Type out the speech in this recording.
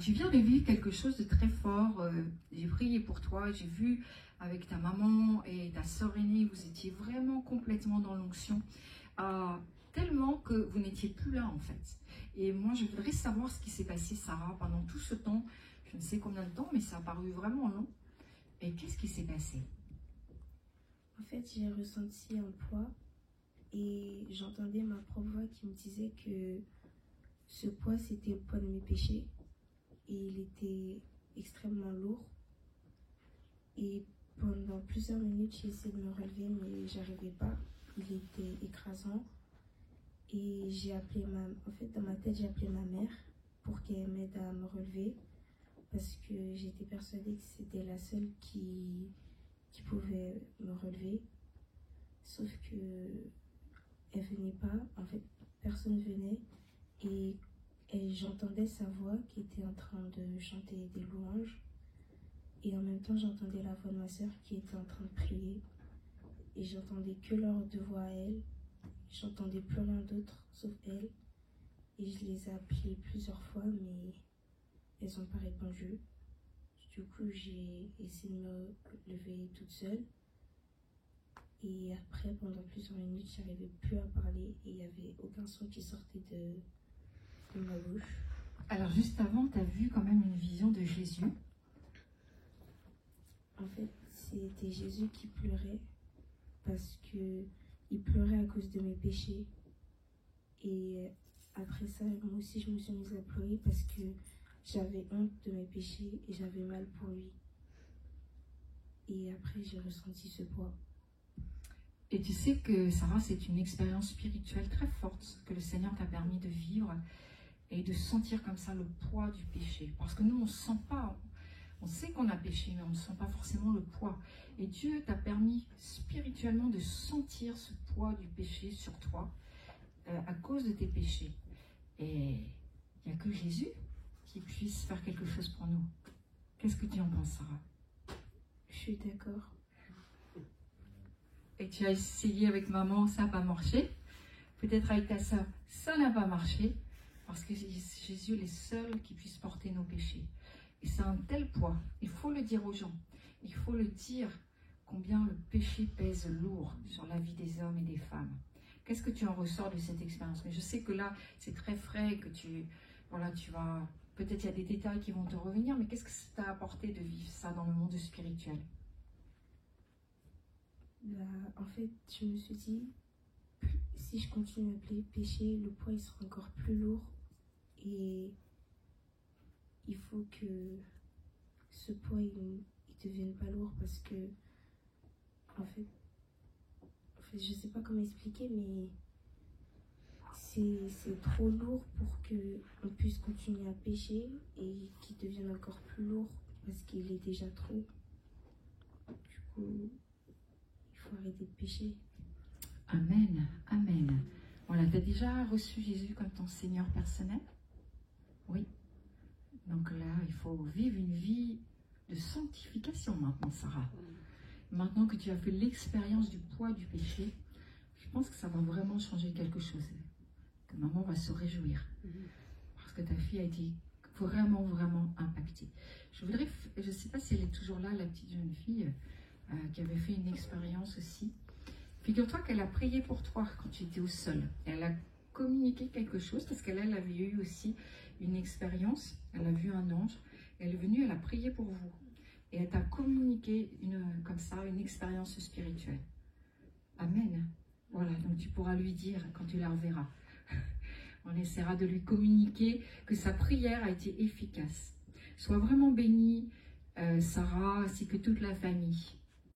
tu viens de vivre quelque chose de très fort. J'ai prié pour toi. J'ai vu avec ta maman et ta sœur aînée, vous étiez vraiment complètement dans l'onction. Tellement que vous n'étiez plus là en fait. Et moi, je voudrais savoir ce qui s'est passé, Sarah, pendant tout ce temps. Je ne sais combien de temps, mais ça a paru vraiment long. Et qu'est-ce qui s'est passé? En fait, j'ai ressenti un poids et j'entendais ma propre voix qui me disait que ce poids, c'était le poids de mes péchés et il était extrêmement lourd. Et pendant plusieurs minutes, j'ai essayé de me relever, mais j'arrivais pas. Il était écrasant. Et j'ai appelé en fait, dans ma tête, j'ai appelé ma mère pour qu'elle m'aide à me relever parce que j'étais persuadée que c'était la seule qui pouvait me relever. Sauf que elle venait pas, en fait, personne venait et j'entendais sa voix qui était en train de chanter des louanges et en même temps j'entendais la voix de ma soeur qui était en train de prier et j'entendais que leur deux voix à elle. J'entendais plus rien d'autre sauf elle et je les ai appelées plusieurs fois mais elles n'ont pas répondu. Du coup j'ai essayé de me lever toute seule et après pendant plusieurs minutes j'arrivais plus à parler et il n'y avait aucun son qui sortait de ma bouche. Alors juste avant, tu as vu quand même une vision de Jésus. En fait c'était Jésus qui pleurait parce que il pleurait à cause de mes péchés. Et après ça, moi aussi, je me suis mise à pleurer parce que j'avais honte de mes péchés et j'avais mal pour lui. Et après, j'ai ressenti ce poids. Et tu sais que, Sarah, c'est une expérience spirituelle très forte que le Seigneur t'a permis de vivre et de sentir comme ça le poids du péché. Parce que nous, on ne sent pas, on sait qu'on a péché, mais on ne sent pas forcément le poids. Et Dieu t'a permis spirituellement de sentir ce poids du péché sur toi à cause de tes péchés. Et il n'y a que Jésus qui puisse faire quelque chose pour nous. Qu'est-ce que tu en penses, Sarah? Je suis d'accord. Et tu as essayé avec maman, ça n'a pas marché. Peut-être avec ta soeur, ça n'a pas marché. Parce que Jésus est le seul qui puisse porter nos péchés. Et c'est un tel poids. Il faut le dire aux gens. Il faut le dire combien le péché pèse lourd sur la vie des hommes et des femmes. Qu'est-ce que tu en ressors de cette expérience? Mais je sais que là, c'est très frais, que tu vas... Peut-être il y a des détails qui vont te revenir, mais qu'est-ce que ça t'a apporté de vivre ça dans le monde spirituel? En fait, je me suis dit, si je continue à appeler péché, le poids il sera encore plus lourd. Et il faut que ce poids il devienne pas lourd parce que, en fait, je sais pas comment expliquer, mais c'est trop lourd pour qu'on puisse continuer à pécher et qu'il devienne encore plus lourd parce qu'il est déjà trop. Du coup, il faut arrêter de pécher. Amen, amen. Voilà, tu as déjà reçu Jésus comme ton Seigneur personnel? Oui. Donc là, il faut vivre une vie de sanctification maintenant, Sarah. Maintenant que tu as fait l'expérience du poids du péché, je pense que ça va vraiment changer quelque chose. Que maman va se réjouir. Parce que ta fille a été vraiment, vraiment impactée. Je ne sais pas si elle est toujours là, la petite jeune fille qui avait fait une expérience aussi. Figure-toi qu'elle a prié pour toi quand tu étais au sol. Elle a communiqué quelque chose parce qu'elle avait eu aussi une expérience. Elle a vu un ange. Elle est venue, elle a prié pour vous. Et elle t'a communiqué comme ça une expérience spirituelle. Amen. Voilà, donc tu pourras lui dire quand tu la reverras. On essaiera de lui communiquer que sa prière a été efficace. Sois vraiment bénie, Sarah, ainsi que toute la famille.